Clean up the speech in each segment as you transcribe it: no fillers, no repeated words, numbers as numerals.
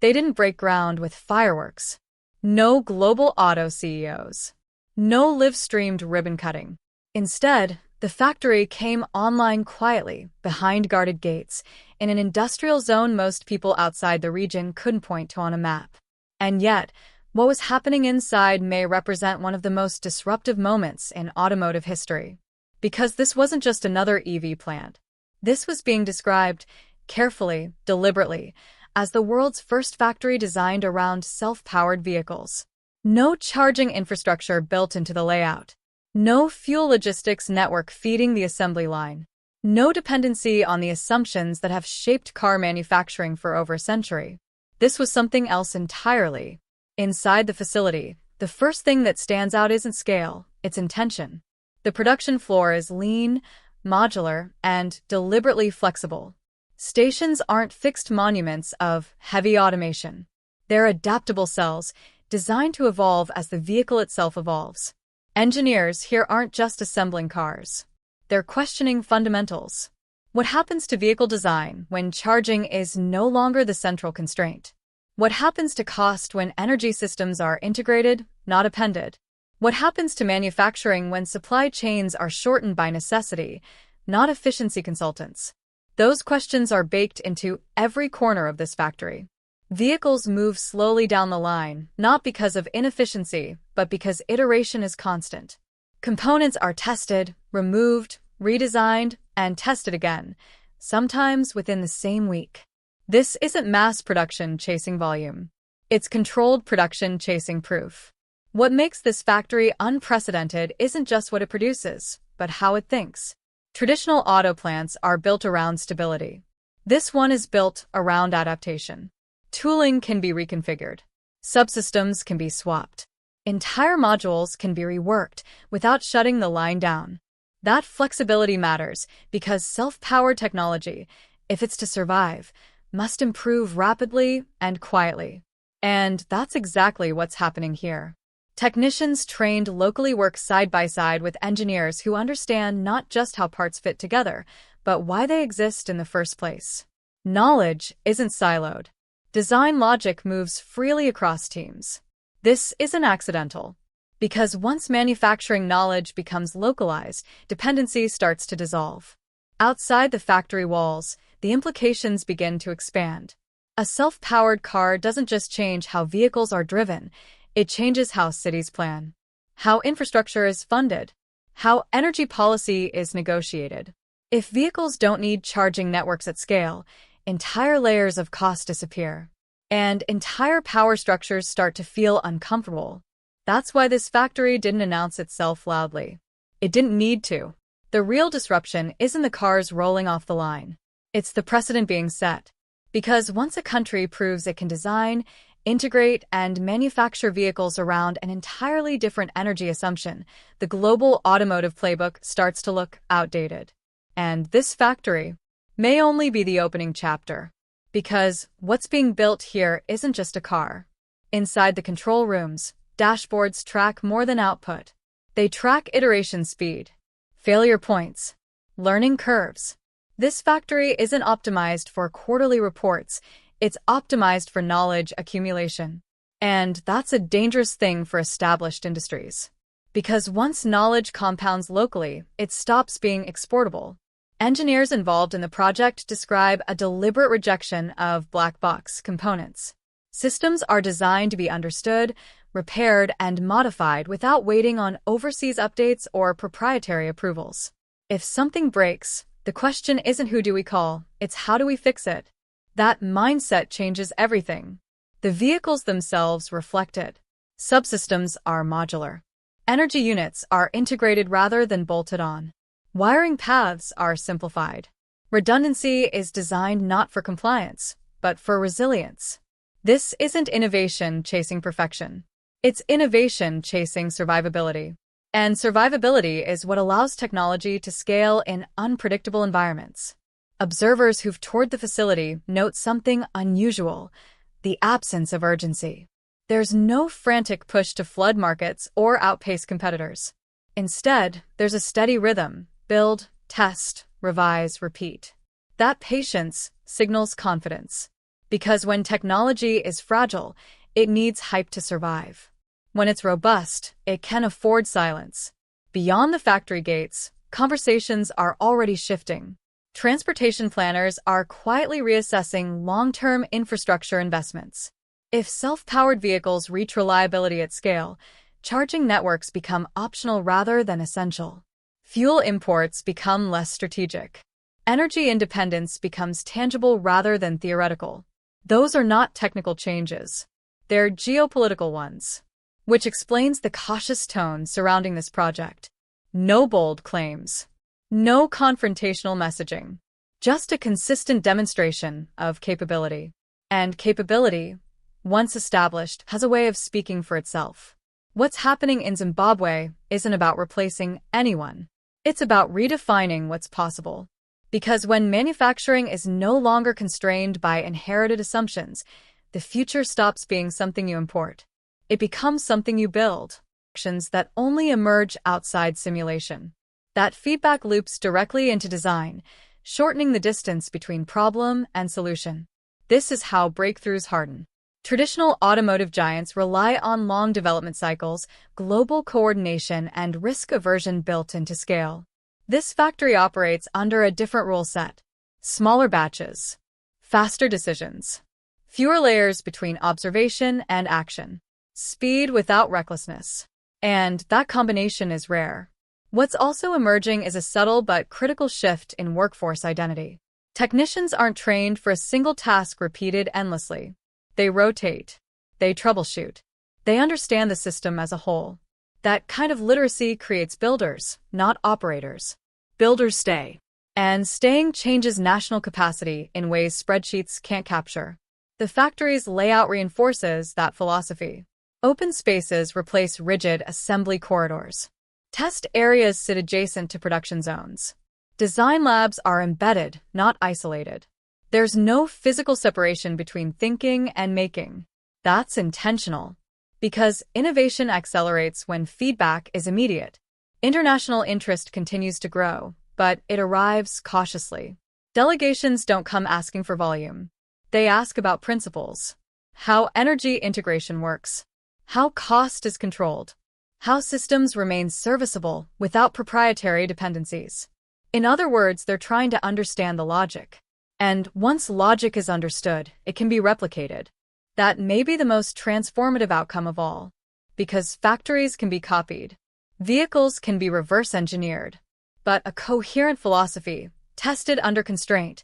They didn't break ground with fireworks. No global auto CEOs. No live-streamed ribbon cutting. Instead, the factory came online quietly, behind guarded gates, in an industrial zone most people outside the region couldn't point to on a map. And yet, what was happening inside may represent one of the most disruptive moments in automotive history. Because this wasn't just another EV plant. This was being described, carefully, deliberately, as the world's first factory designed around self-powered vehicles. No charging infrastructure built into the layout. No fuel logistics network feeding the assembly line. No dependency on the assumptions that have shaped car manufacturing for over a century. This was something else entirely. Inside the facility, the first thing that stands out isn't scale, it's intention. The production floor is lean, modular, and deliberately flexible. Stations aren't fixed monuments of heavy automation. They're adaptable cells, designed to evolve as the vehicle itself evolves. Engineers here aren't just assembling cars. They're questioning fundamentals. What happens to vehicle design when charging is no longer the central constraint? What happens to cost when energy systems are integrated, not appended? What happens to manufacturing when supply chains are shortened by necessity, not efficiency consultants? Those questions are baked into every corner of this factory. Vehicles move slowly down the line, not because of inefficiency, but because iteration is constant. Components are tested, removed, redesigned, and tested again, sometimes within the same week. This isn't mass production chasing volume. It's controlled production chasing proof. What makes this factory unprecedented isn't just what it produces, but how it thinks. Traditional auto plants are built around stability. This one is built around adaptation. Tooling can be reconfigured. Subsystems can be swapped. Entire modules can be reworked without shutting the line down. That flexibility matters because self-powered technology, if it's to survive, must improve rapidly and quietly. And that's exactly what's happening here. Technicians trained locally work side by side with engineers who understand not just how parts fit together, but why they exist in the first place. Knowledge isn't siloed. Design logic moves freely across teams. This isn't accidental. Because once manufacturing knowledge becomes localized, dependency starts to dissolve. Outside the factory walls, the implications begin to expand. A self-powered car doesn't just change how vehicles are driven, it changes how cities plan, how infrastructure is funded, how energy policy is negotiated. If vehicles don't need charging networks at scale, entire layers of cost disappear, and entire power structures start to feel uncomfortable. That's why this factory didn't announce itself loudly. It didn't need to. The real disruption isn't the cars rolling off the line. It's the precedent being set. Because once a country proves it can design, integrate, and manufacture vehicles around an entirely different energy assumption, the global automotive playbook starts to look outdated. And this factory may only be the opening chapter. Because what's being built here isn't just a car. Inside the control rooms, dashboards track more than output. They track iteration speed, failure points, learning curves. This factory isn't optimized for quarterly reports, it's optimized for knowledge accumulation. And that's a dangerous thing for established industries. Because once knowledge compounds locally, it stops being exportable. Engineers involved in the project describe a deliberate rejection of black box components. Systems are designed to be understood, repaired, and modified without waiting on overseas updates or proprietary approvals. If something breaks, the question isn't who do we call, it's how do we fix it. That mindset changes everything. The vehicles themselves reflect it. Subsystems are modular. Energy units are integrated rather than bolted on. Wiring paths are simplified. Redundancy is designed not for compliance, but for resilience. This isn't innovation chasing perfection. It's innovation chasing survivability. And survivability is what allows technology to scale in unpredictable environments. Observers who've toured the facility note something unusual: the absence of urgency. There's no frantic push to flood markets or outpace competitors. Instead, there's a steady rhythm: build, test, revise, repeat. That patience signals confidence. Because when technology is fragile, it needs hype to survive. When it's robust, it can afford silence. Beyond the factory gates, conversations are already shifting. Transportation planners are quietly reassessing long-term infrastructure investments. If self-powered vehicles reach reliability at scale, charging networks become optional rather than essential. Fuel imports become less strategic. Energy independence becomes tangible rather than theoretical. Those are not technical changes. They're geopolitical ones, which explains the cautious tone surrounding this project. No bold claims. No confrontational messaging. Just a consistent demonstration of capability. And capability, once established, has a way of speaking for itself. What's happening in Zimbabwe isn't about replacing anyone. It's about redefining what's possible. Because when manufacturing is no longer constrained by inherited assumptions, the future stops being something you import. It becomes something you build. Actions that only emerge outside simulation. That feedback loops directly into design, shortening the distance between problem and solution. This is how breakthroughs harden. Traditional automotive giants rely on long development cycles, global coordination, and risk aversion built into scale. This factory operates under a different rule set. Smaller batches. Faster decisions. Fewer layers between observation and action. Speed without recklessness. And that combination is rare. What's also emerging is a subtle but critical shift in workforce identity. Technicians aren't trained for a single task repeated endlessly. They rotate. They troubleshoot. They understand the system as a whole. That kind of literacy creates builders, not operators. Builders stay. And staying changes national capacity in ways spreadsheets can't capture. The factory's layout reinforces that philosophy. Open spaces replace rigid assembly corridors. Test areas sit adjacent to production zones. Design labs are embedded, not isolated. There's no physical separation between thinking and making. That's intentional. Because innovation accelerates when feedback is immediate. International interest continues to grow, but it arrives cautiously. Delegations don't come asking for volume. They ask about principles. How energy integration works. How cost is controlled. How systems remain serviceable without proprietary dependencies. In other words, they're trying to understand the logic. And once logic is understood, it can be replicated. That may be the most transformative outcome of all. Because factories can be copied. Vehicles can be reverse engineered. But a coherent philosophy, tested under constraint,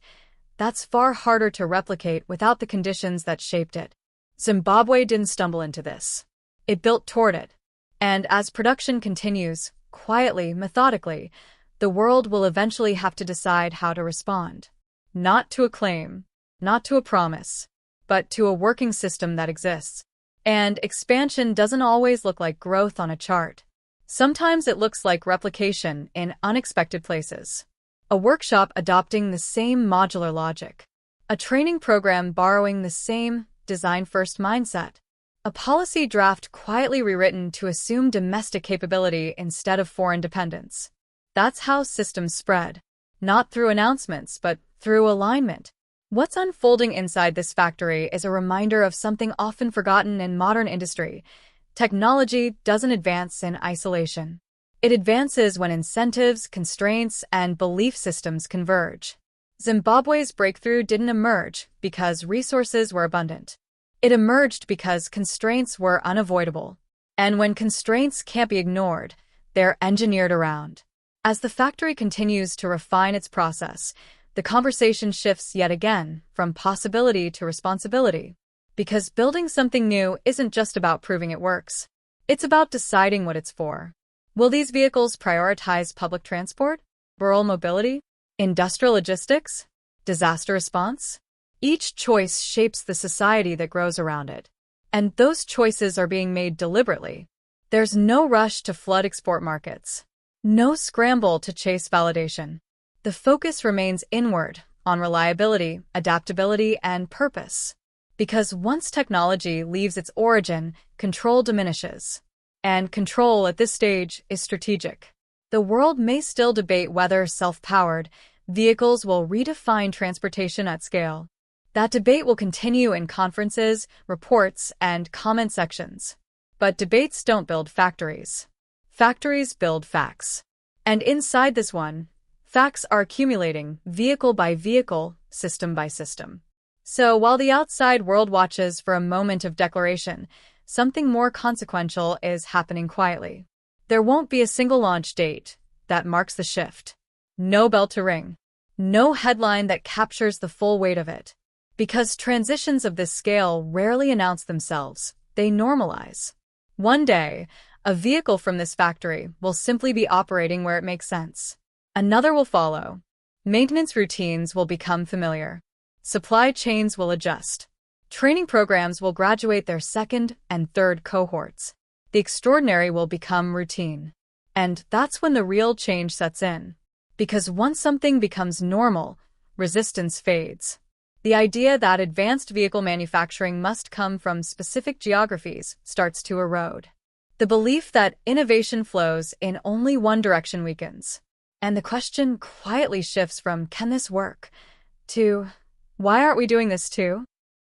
that's far harder to replicate without the conditions that shaped it. Zimbabwe didn't stumble into this. It built toward it. And as production continues, quietly, methodically, the world will eventually have to decide how to respond. Not to a claim, not to a promise, but to a working system that exists. And expansion doesn't always look like growth on a chart. Sometimes it looks like replication in unexpected places. A workshop adopting the same modular logic. A training program borrowing the same design-first mindset. A policy draft quietly rewritten to assume domestic capability instead of foreign dependence. That's how systems spread. Not through announcements, but through alignment. What's unfolding inside this factory is a reminder of something often forgotten in modern industry. Technology doesn't advance in isolation. It advances when incentives, constraints, and belief systems converge. Zimbabwe's breakthrough didn't emerge because resources were abundant. It emerged because constraints were unavoidable. And when constraints can't be ignored, they're engineered around. As the factory continues to refine its process, the conversation shifts yet again from possibility to responsibility. Because building something new isn't just about proving it works. It's about deciding what it's for. Will these vehicles prioritize public transport, rural mobility, industrial logistics, disaster response? Each choice shapes the society that grows around it. And those choices are being made deliberately. There's no rush to flood export markets. No scramble to chase validation. The focus remains inward, on reliability, adaptability, and purpose. Because once technology leaves its origin, control diminishes. And control at this stage is strategic. The world may still debate whether self-powered vehicles will redefine transportation at scale. That debate will continue in conferences, reports, and comment sections. But debates don't build factories. Factories build facts. And inside this one, facts are accumulating vehicle by vehicle, system by system. So while the outside world watches for a moment of declaration, something more consequential is happening quietly. There won't be a single launch date that marks the shift. No bell to ring. No headline that captures the full weight of it. Because transitions of this scale rarely announce themselves, they normalize. One day, a vehicle from this factory will simply be operating where it makes sense. Another will follow. Maintenance routines will become familiar. Supply chains will adjust. Training programs will graduate their second and third cohorts. The extraordinary will become routine. And that's when the real change sets in. Because once something becomes normal, resistance fades. The idea that advanced vehicle manufacturing must come from specific geographies starts to erode. The belief that innovation flows in only one direction weakens. And the question quietly shifts from, can this work? To, why aren't we doing this too?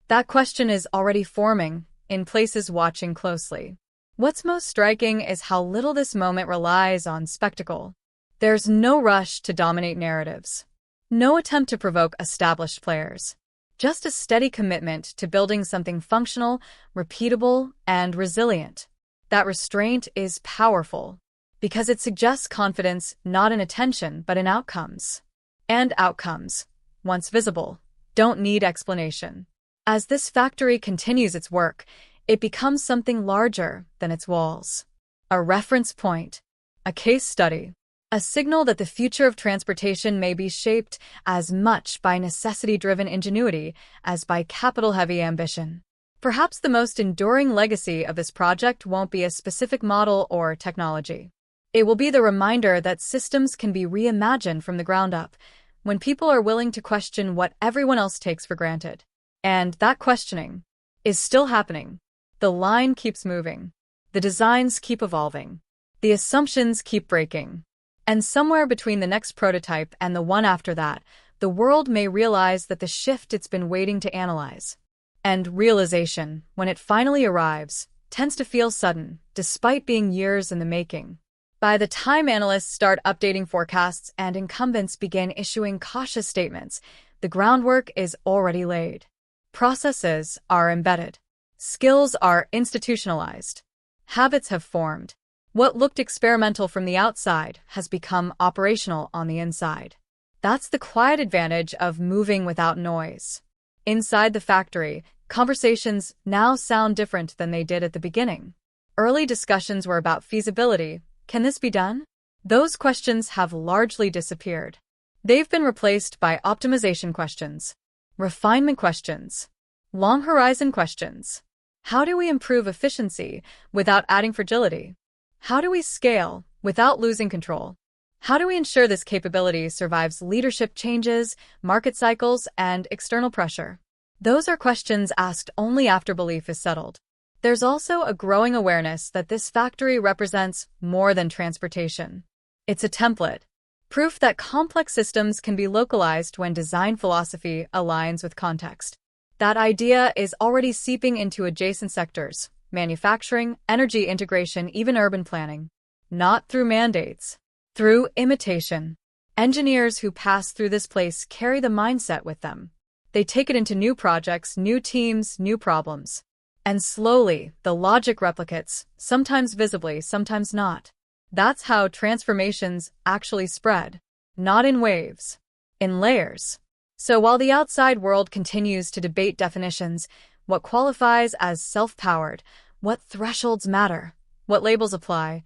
That question is already forming in places watching closely. What's most striking is how little this moment relies on spectacle. There's no rush to dominate narratives. No attempt to provoke established players. Just a steady commitment to building something functional, repeatable, and resilient. That restraint is powerful because it suggests confidence not in attention but in outcomes. And outcomes, once visible, don't need explanation. As this factory continues its work, it becomes something larger than its walls. A reference point, a case study, a signal that the future of transportation may be shaped as much by necessity-driven ingenuity as by capital-heavy ambition. Perhaps the most enduring legacy of this project won't be a specific model or technology. It will be the reminder that systems can be reimagined from the ground up when people are willing to question what everyone else takes for granted. And that questioning is still happening. The line keeps moving. The designs keep evolving. The assumptions keep breaking. And somewhere between the next prototype and the one after that, the world may realize that the shift it's been waiting to analyze. And realization, when it finally arrives, tends to feel sudden, despite being years in the making. By the time analysts start updating forecasts and incumbents begin issuing cautious statements, the groundwork is already laid. Processes are embedded. Skills are institutionalized. Habits have formed. What looked experimental from the outside has become operational on the inside. That's the quiet advantage of moving without noise. Inside the factory, conversations now sound different than they did at the beginning. Early discussions were about feasibility. Can this be done? Those questions have largely disappeared. They've been replaced by optimization questions, refinement questions, long-horizon questions. How do we improve efficiency without adding fragility? How do we scale without losing control? How do we ensure this capability survives leadership changes, market cycles, and external pressure? Those are questions asked only after belief is settled. There's also a growing awareness that this factory represents more than transportation. It's a template, proof that complex systems can be localized when design philosophy aligns with context. That idea is already seeping into adjacent sectors, manufacturing, energy integration, even urban planning. Not through mandates, through imitation. Engineers who pass through this place carry the mindset with them. They take it into new projects, new teams, new problems. And slowly, the logic replicates, sometimes visibly, sometimes not. That's how transformations actually spread. Not in waves, in layers. So while the outside world continues to debate definitions, what qualifies as self-powered, what thresholds matter, what labels apply,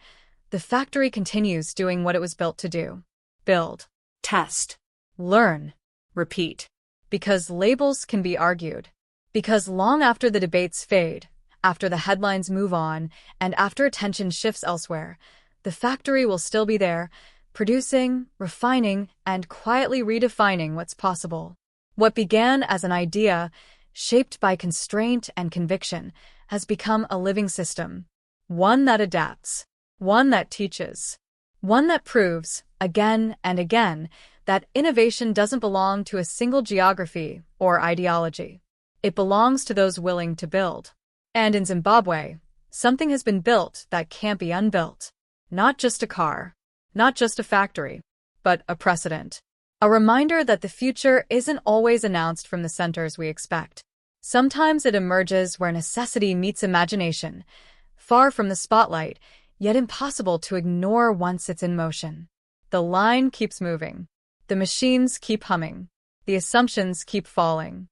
the factory continues doing what it was built to do. Build, test, learn, repeat. Because labels can be argued. Because long after the debates fade, after the headlines move on, and after attention shifts elsewhere, the factory will still be there, producing, refining, and quietly redefining what's possible. What began as an idea, shaped by constraint and conviction, has become a living system. One that adapts, one that teaches, one that proves, again and again, that innovation doesn't belong to a single geography or ideology. It belongs to those willing to build. And in Zimbabwe, something has been built that can't be unbuilt. Not just a car, not just a factory, but a precedent. A reminder that the future isn't always announced from the centers we expect. Sometimes it emerges where necessity meets imagination, far from the spotlight, yet impossible to ignore once it's in motion. The line keeps moving. The machines keep humming. The assumptions keep falling.